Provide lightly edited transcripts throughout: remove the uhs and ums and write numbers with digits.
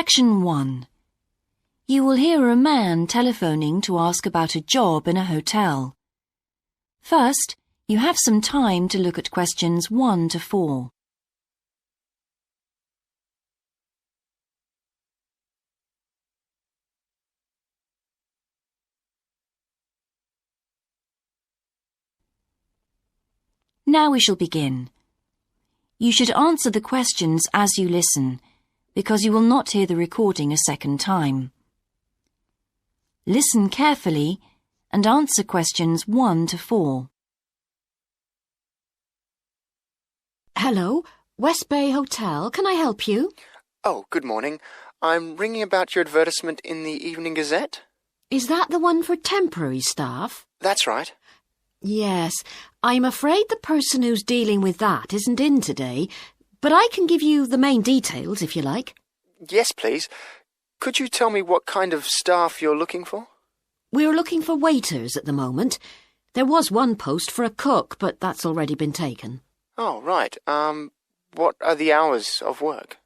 Section 1. You will hear a man telephoning to ask about a job in a hotel. First, you have some time to look at questions 1 to 4. Now we shall begin. You should answer the questions as you listen, because you will not hear the recording a second time. Listen carefully and answer questions 1 to 4. Hello, West Bay Hotel. Can I help you? Oh, good morning. I'm ringing about your advertisement in the Evening Gazette. Is that the one for temporary staff? That's right. Yes, I'm afraid the person who's dealing with that isn't in today, but I can give you the main details if you like. Yes, please. Could you tell me what kind of staff you're looking for? We're looking for waiters at the moment. There was one post for a cook, but that's already been taken. Oh, right. What are the hours of work?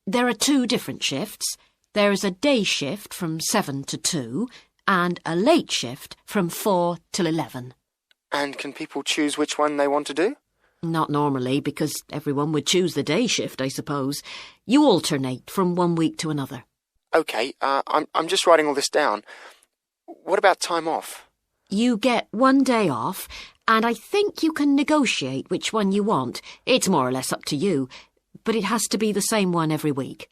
There are 2 different shifts. There's a day shift from 7 to 2 and a late shift from 4 till 11. And can people choose which one they want to do? Not normally, because everyone would choose the day shift, I suppose. You alternate from one week to another. OK, I'm just writing all this down. What about time off? You get 1 day off, and I think you can negotiate which one you want. It's more or less up to you, but it has to be the same one every week.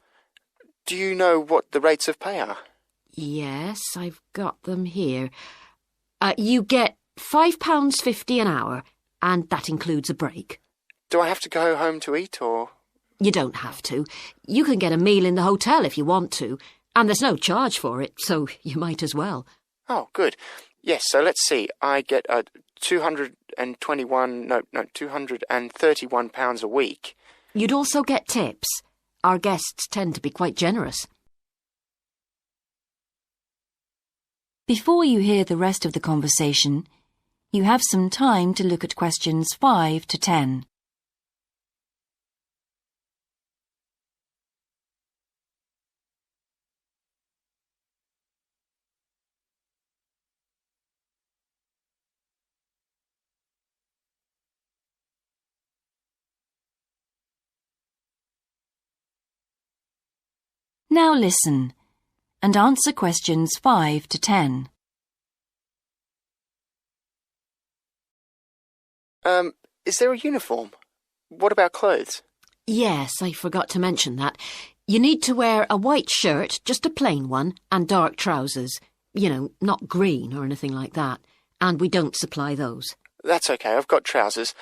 Do you know what the rates of pay are? Yes, I've got them here. You get £5.50 an hour, and that includes a break. Do I have to go home to eat, or...? You don't have to. You can get a meal in the hotel if you want to, and there's no charge for it, so you might as well. Oh, good. Yes, so let's see. I get £231 a week. You'd also get tips. Our guests tend to be quite generous. Before you hear the rest of the conversation, you have some time to look at questions 5 to 10. Now listen and answer questions 5 to 10. Is there a uniform? What about clothes? Yes, I forgot to mention that. You need to wear a white shirt, just a plain one, and dark trousers. You know, not green or anything like that. And we don't supply those. That's okay, I've got trousers.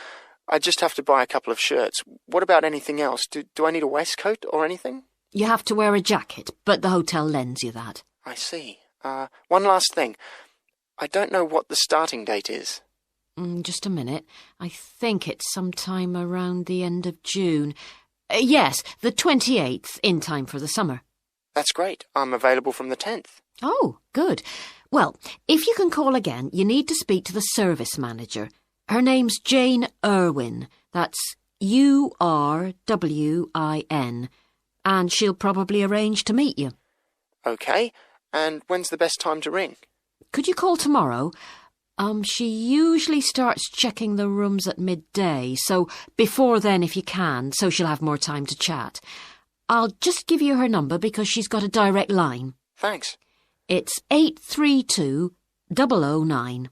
I just have to buy a couple of shirts. What about anything else? Do I need a waistcoat or anything? You have to wear a jacket, but the hotel lends you that. I see. One last thing. I don't know what the starting date is. Just a minute. I think it's sometime around the end of June. Yes, the 28th, in time for the summer. That's great. I'm available from the 10th. Oh, good. Well, if you can call again, you need to speak to the service manager. Her name's Jane Irwin. That's Urwin. And she'll probably arrange to meet you. OK. And when's the best time to ring? Could you call tomorrow? She usually starts checking the rooms at midday, so before then if you can, so she'll have more time to chat. I'll just give you her number because she's got a direct line. Thanks. It's 832-009.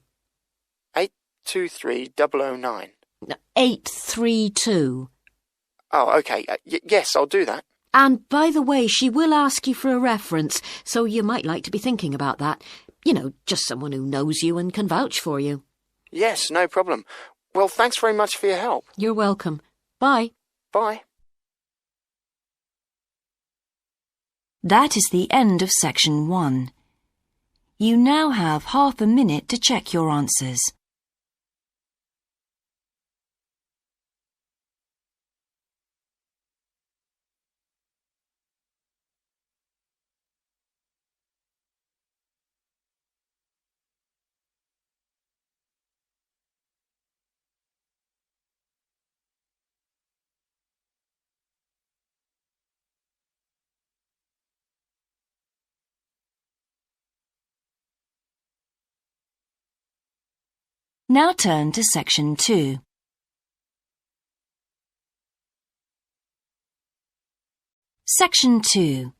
823-009. 832. Oh, OK. Yes, I'll do that. And by the way, she will ask you for a reference, so you might like to be thinking about that. You know, just someone who knows you and can vouch for you. Yes, no problem. Well, thanks very much for your help. You're welcome. Bye. Bye. That is the end of section 1. You now have half a minute to check your answers. Now turn to Section 2. Section 2.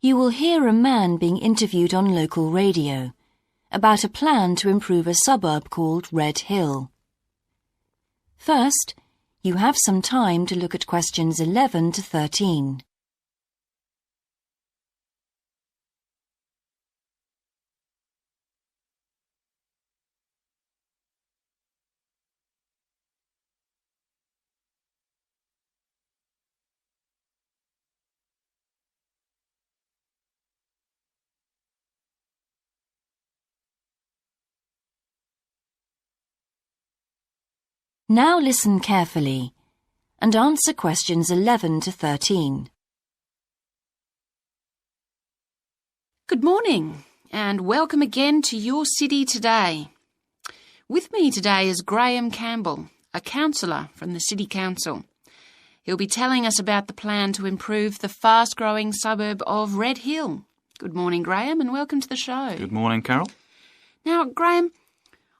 You will hear a man being interviewed on local radio about a plan to improve a suburb called Red Hill. First, you have some time to look at questions 11 to 13. Now listen carefully and answer questions 11 to 13. Good morning and welcome again to your city today. With me today is Graham Campbell, a councillor from the City Council. He'll be telling us about the plan to improve the fast-growing suburb of Red Hill. Good morning, Graham, and welcome to the show. Good morning, Carol. Now, Graham,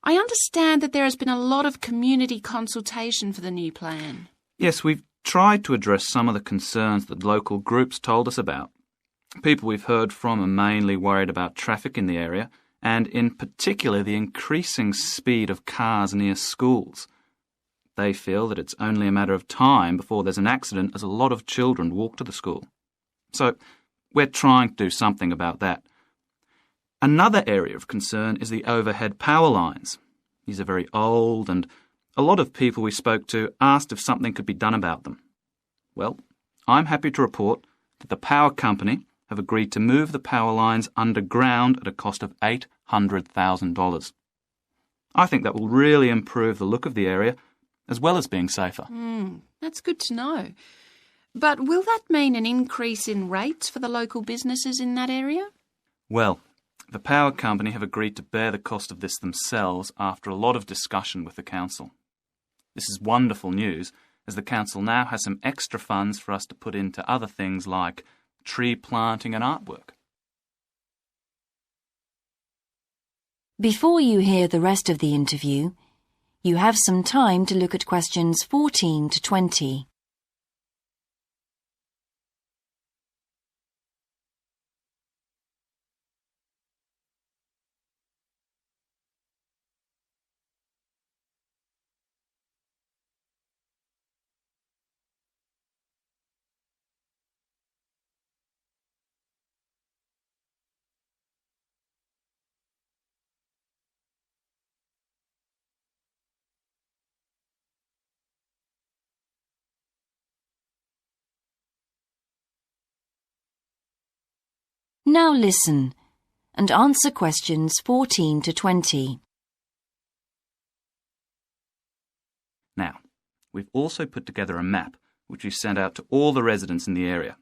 I understand that there has been a lot of community consultation for the new plan. Yes, we've tried to address some of the concerns that local groups told us about. People we've heard from are mainly worried about traffic in the area, and in particular the increasing speed of cars near schools. They feel that it's only a matter of time before there's an accident as a lot of children walk to the school. So we're trying to do something about that. Another area of concern is the overhead power lines. These are very old, and a lot of people we spoke to asked if something could be done about them. Well, I'm happy to report that the power company have agreed to move the power lines underground at a cost of $800,000. I think that will really improve the look of the area, as well as being safer. That's good to know. But will that mean an increase in rates for the local businesses in that area? Well, the power company have agreed to bear the cost of this themselves after a lot of discussion with the council. This is wonderful news, as the council now has some extra funds for us to put into other things like tree planting and artwork. Before you hear the rest of the interview, you have some time to look at questions 14 to 20. Now listen and answer questions 14 to 20. Now, we've also put together a map which we've sent out to all the residents in the area.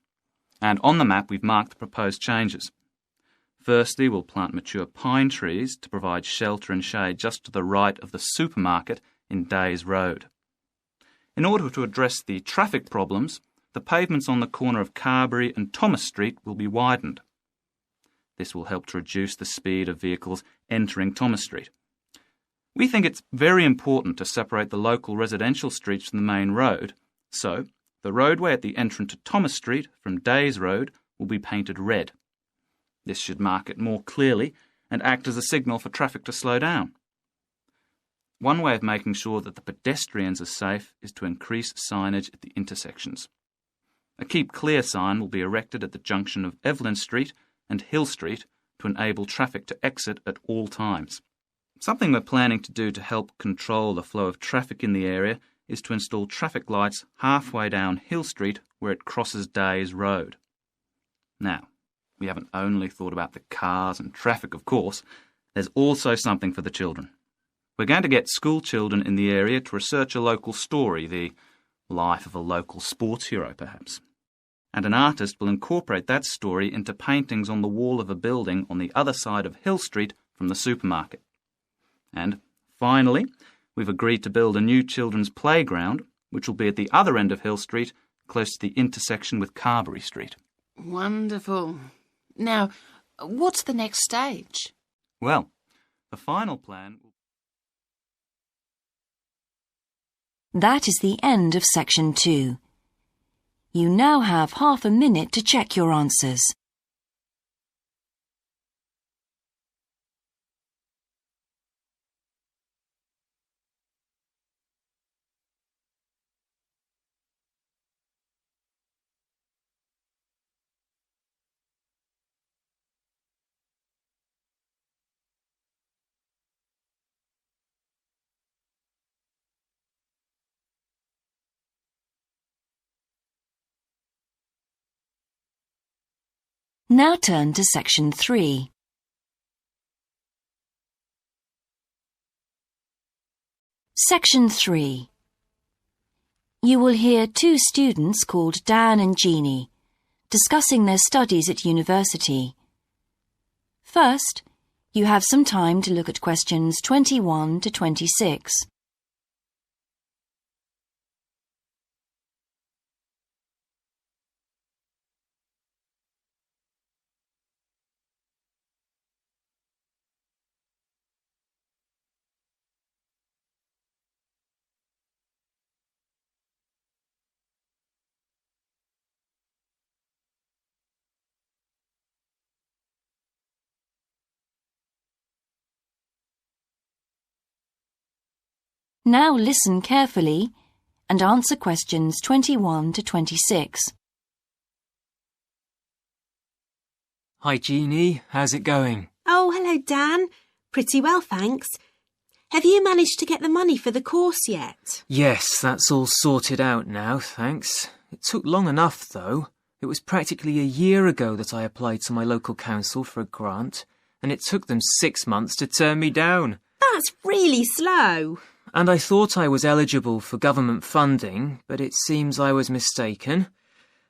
And on the map we've marked the proposed changes. Firstly, we'll plant mature pine trees to provide shelter and shade just to the right of the supermarket in Days Road. In order to address the traffic problems, the pavements on the corner of Carberry and Thomas Street will be widened. This will help to reduce the speed of vehicles entering Thomas Street. We think it's very important to separate the local residential streets from the main road, so the roadway at the entrance to Thomas Street from Days Road will be painted red. This should mark it more clearly and act as a signal for traffic to slow down. One way of making sure that the pedestrians are safe is to increase signage at the intersections. A Keep Clear sign will be erected at the junction of Evelyn Street and Hill Street to enable traffic to exit at all times. Something we're planning to do to help control the flow of traffic in the area is to install traffic lights halfway down Hill Street where it crosses Days Road. Now, we haven't only thought about the cars and traffic, of course. There's also something for the children. We're going to get school children in the area to research a local story, the life of a local sports hero, perhaps. And an artist will incorporate that story into paintings on the wall of a building on the other side of Hill Street from the supermarket. And finally, we've agreed to build a new children's playground, which will be at the other end of Hill Street, close to the intersection with Carberry Street. Wonderful. Now, what's the next stage? Well, the final plan will That is the end of section 2. You now have half a minute to check your answers. Now turn to section 3. Section 3. You will hear two students called Dan and Jeannie discussing their studies at university. First, you have some time to look at questions 21 to 26. Now listen carefully and answer questions 21 to 26. Hi Jeannie, how's it going? Oh, hello Dan. Pretty well, thanks. Have you managed to get the money for the course yet? Yes, that's all sorted out now, thanks. It took long enough though. It was practically a year ago that I applied to my local council for a grant, and it took them 6 months to turn me down. That's really slow. And I thought I was eligible for government funding, but it seems I was mistaken.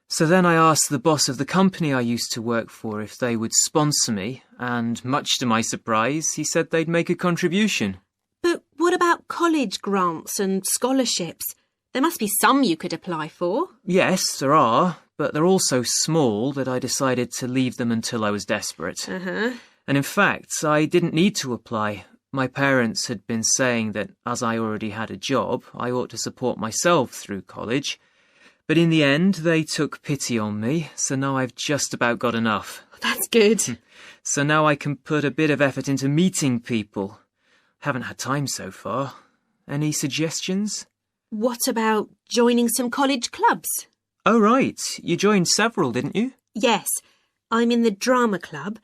So then I asked the boss of the company I used to work for if they would sponsor me, and much to my surprise, he said they'd make a contribution. But what about college grants and scholarships? There must be some you could apply for. Yes, there are, but they're all so small that I decided to leave them until I was desperate. Uh-huh. And in fact, I didn't need to apply. My parents had been saying that as I already had a job, I ought to support myself through college. But in the end, they took pity on me, so now I've just about got enough. That's good. So now I can put a bit of effort into meeting people. Haven't had time so far. Any suggestions? What about joining some college clubs? Oh, right. You joined several, didn't you? Yes, I'm in the drama club.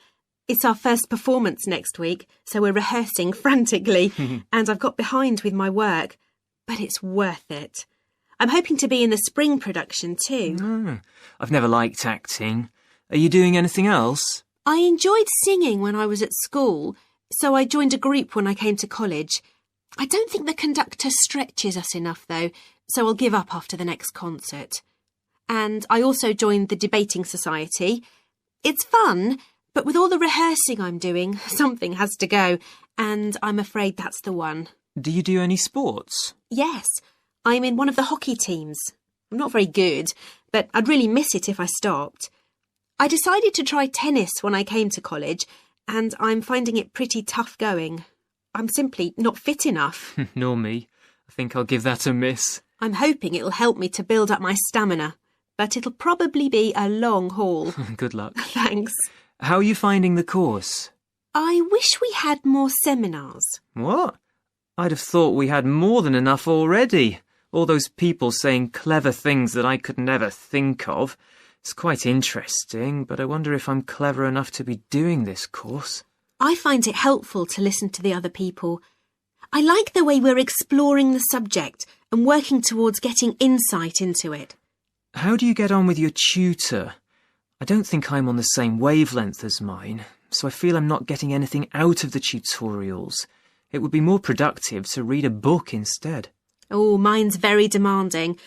It's our first performance next week, so we're rehearsing frantically, and I've got behind with my work. But it's worth it. I'm hoping to be in the spring production too. I've never liked acting. Are you doing anything else? I enjoyed singing when I was at school, so I joined a group when I came to college. I don't think the conductor stretches us enough, though, so I'll give up after the next concert. And I also joined the debating society. It's fun, but with all the rehearsing I'm doing, something has to go, and I'm afraid that's the one. Do you do any sports? Yes, I'm in one of the hockey teams. I'm not very good, but I'd really miss it if I stopped. I decided to try tennis when I came to college, and I'm finding it pretty tough going. I'm simply not fit enough. Nor me. I think I'll give that a miss. I'm hoping it'll help me to build up my stamina, but it'll probably be a long haul. Good luck. Thanks. How are you finding the course? I wish we had more seminars. What? I'd have thought we had more than enough already. All those people saying clever things that I could never think of. It's quite interesting, but I wonder if I'm clever enough to be doing this course. I find it helpful to listen to the other people. I like the way we're exploring the subject and working towards getting insight into it. How do you get on with your tutor? I don't think I'm on the same wavelength as mine, so I feel I'm not getting anything out of the tutorials. It would be more productive to read a book instead. Oh, mine's very demanding.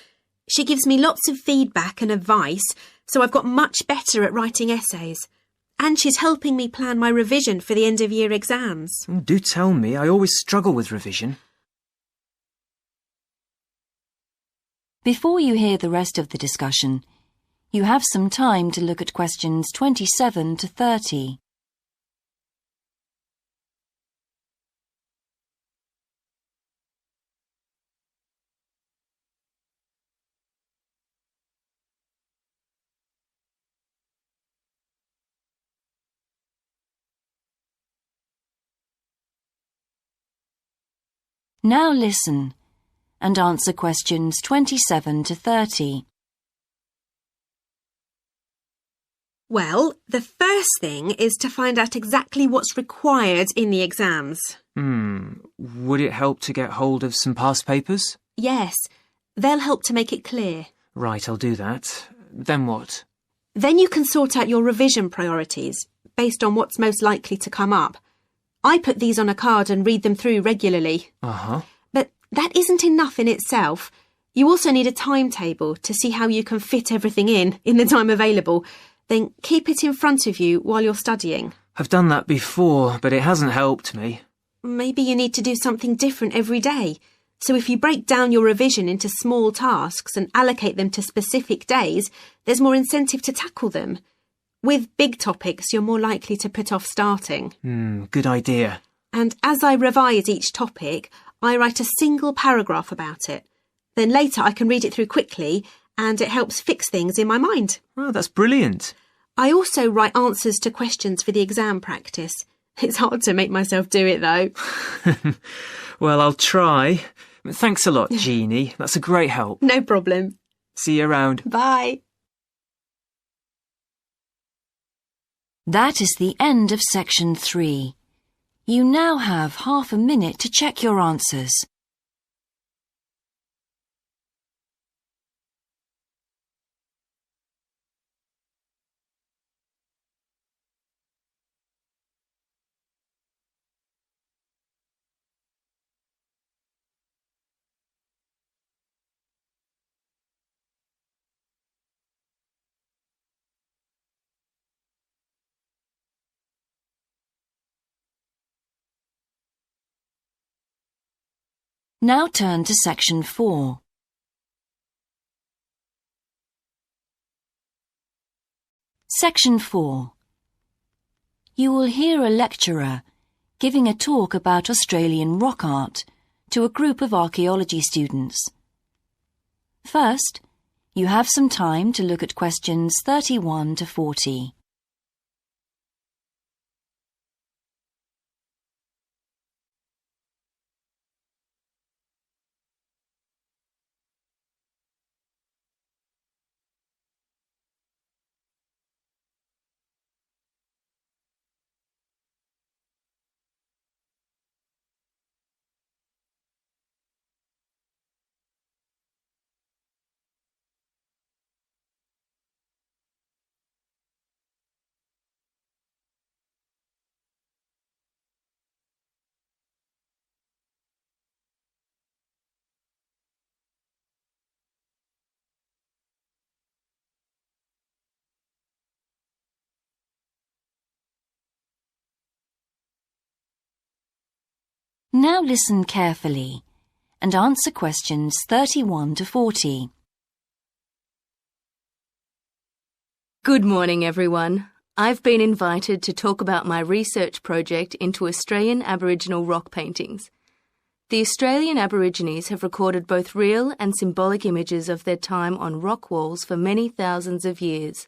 She gives me lots of feedback and advice, so I've got much better at writing essays. And she's helping me plan my revision for the end-of-year exams. Do tell me, I always struggle with revision. Before you hear the rest of the discussion, you have some time to look at questions 27 to 30. Now listen and answer questions 27 to 30. Well, the first thing is to find out exactly what's required in the exams. Would it help to get hold of some past papers? Yes, they'll help to make it clear. Right, I'll do that. Then what? Then you can sort out your revision priorities based on what's most likely to come up. I put these on a card and read them through regularly. But that isn't enough in itself. You also need a timetable to see how you can fit everything in the time available. Then keep it in front of you while you're studying. I've done that before, but it hasn't helped me. Maybe you need to do something different every day. So if you break down your revision into small tasks and allocate them to specific days, there's more incentive to tackle them. With big topics, you're more likely to put off starting. Good idea. And as I revise each topic, I write a single paragraph about it. Then later I can read it through quickly and it helps fix things in my mind. Oh, that's brilliant. I also write answers to questions for the exam practice. It's hard to make myself do it, though. Well, I'll try. Thanks a lot, Jeannie. That's a great help. No problem. See you around. Bye. That is the end of section 3. You now have half a minute to check your answers. Now turn to section 4. Section 4. You will hear a lecturer giving a talk about Australian rock art to a group of archaeology students. First, you have some time to look at questions 31 to 40. Now listen carefully and answer questions 31 to 40. Good morning, everyone. I've been invited to talk about my research project into Australian Aboriginal rock paintings. The Australian Aborigines have recorded both real and symbolic images of their time on rock walls for many thousands of years.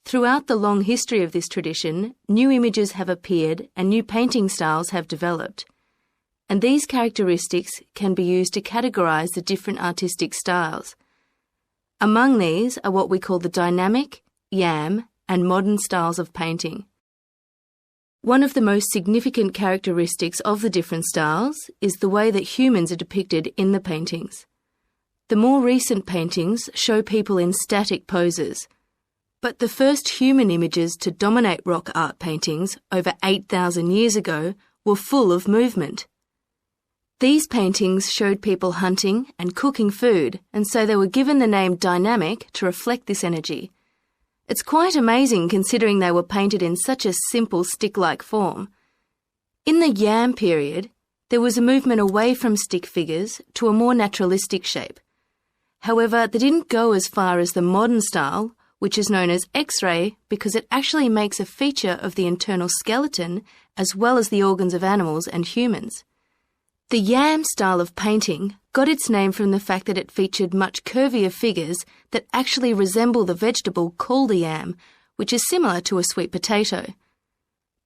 Throughout the long history of this tradition, new images have appeared and new painting styles have developed. And these characteristics can be used to categorise the different artistic styles. Among these are what we call the dynamic, yam, and modern styles of painting. One of the most significant characteristics of the different styles is the way that humans are depicted in the paintings. The more recent paintings show people in static poses, but the first human images to dominate rock art paintings over 8,000 years ago were full of movement. These paintings showed people hunting and cooking food, and so they were given the name dynamic to reflect this energy. It's quite amazing considering they were painted in such a simple stick-like form. In the yam period, there was a movement away from stick figures to a more naturalistic shape. However, they didn't go as far as the modern style, which is known as X-ray because it actually makes a feature of the internal skeleton as well as the organs of animals and humans. The yam style of painting got its name from the fact that it featured much curvier figures that actually resemble the vegetable called a yam, which is similar to a sweet potato.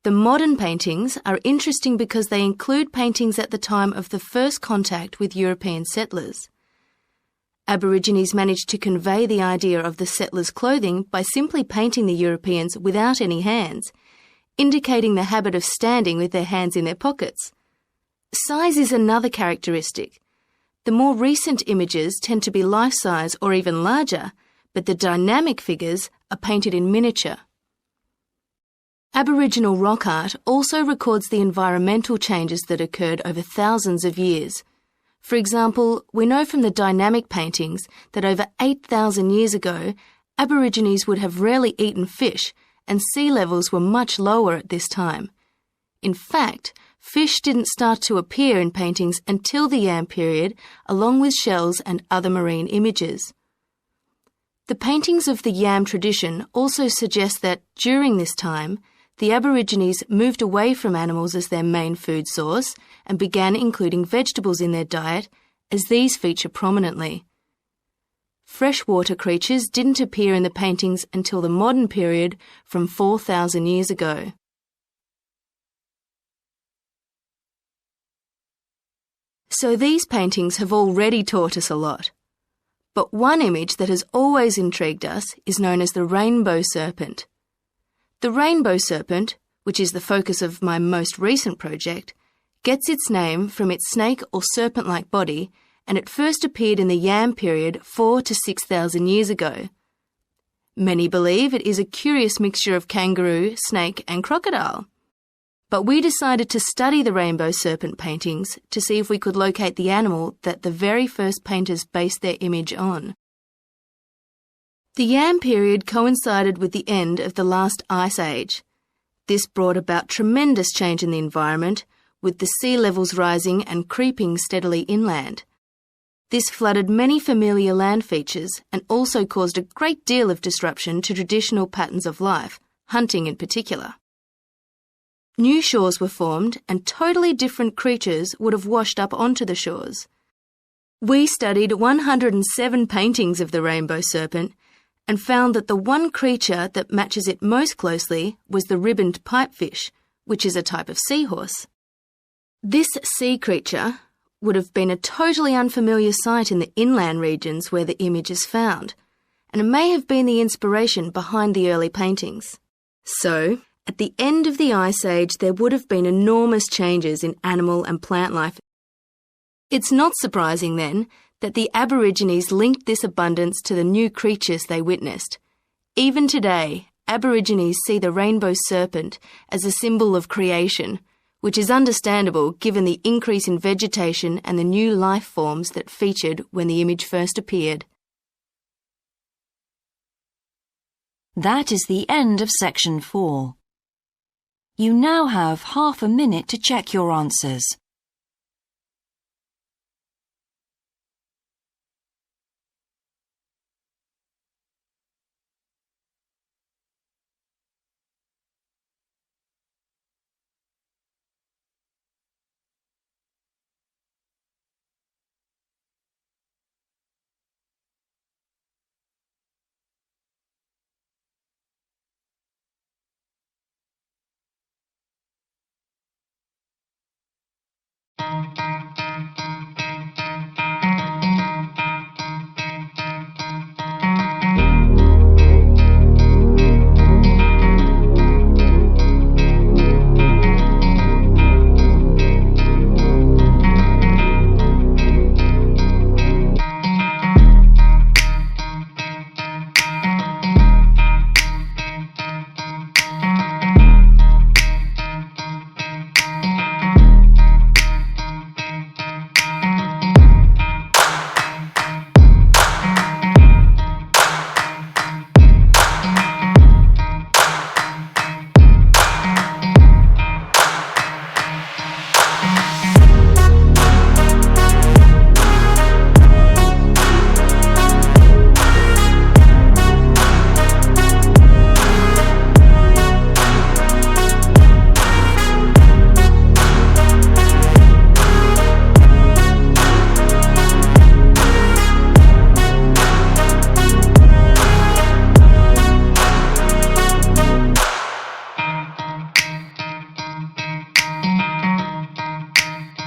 The modern paintings are interesting because they include paintings at the time of the first contact with European settlers. Aborigines managed to convey the idea of the settlers' clothing by simply painting the Europeans without any hands, indicating the habit of standing with their hands in their pockets. Size is another characteristic. The more recent images tend to be life-size or even larger, but the dynamic figures are painted in miniature. Aboriginal rock art also records the environmental changes that occurred over thousands of years. For example, we know from the dynamic paintings that over 8,000 years ago, Aborigines would have rarely eaten fish, and sea levels were much lower at this time. In fact, fish didn't start to appear in paintings until the Yam period, along with shells and other marine images. The paintings of the Yam tradition also suggest that, during this time, the Aborigines moved away from animals as their main food source and began including vegetables in their diet, as these feature prominently. Freshwater creatures didn't appear in the paintings until the modern period from 4,000 years ago. So these paintings have already taught us a lot. But one image that has always intrigued us is known as the rainbow serpent. The rainbow serpent, which is the focus of my most recent project, gets its name from its snake or serpent-like body, and it first appeared in the Yam period 4,000 to 6,000 years ago. Many believe it is a curious mixture of kangaroo, snake and crocodile. But we decided to study the rainbow serpent paintings to see if we could locate the animal that the very first painters based their image on. The Yam period coincided with the end of the last ice age. This brought about tremendous change in the environment, with the sea levels rising and creeping steadily inland. This flooded many familiar land features and also caused a great deal of disruption to traditional patterns of life, hunting in particular. New shores were formed and totally different creatures would have washed up onto the shores. We studied 107 paintings of the rainbow serpent and found that the one creature that matches it most closely was the ribboned pipefish, which is a type of seahorse. This sea creature would have been a totally unfamiliar sight in the inland regions where the image is found, and it may have been the inspiration behind the early paintings. So, at the end of the Ice Age, there would have been enormous changes in animal and plant life. It's not surprising, then, that the Aborigines linked this abundance to the new creatures they witnessed. Even today, Aborigines see the rainbow serpent as a symbol of creation, which is understandable given the increase in vegetation and the new life forms that featured when the image first appeared. That is the end of section 4. You now have half a minute to check your answers.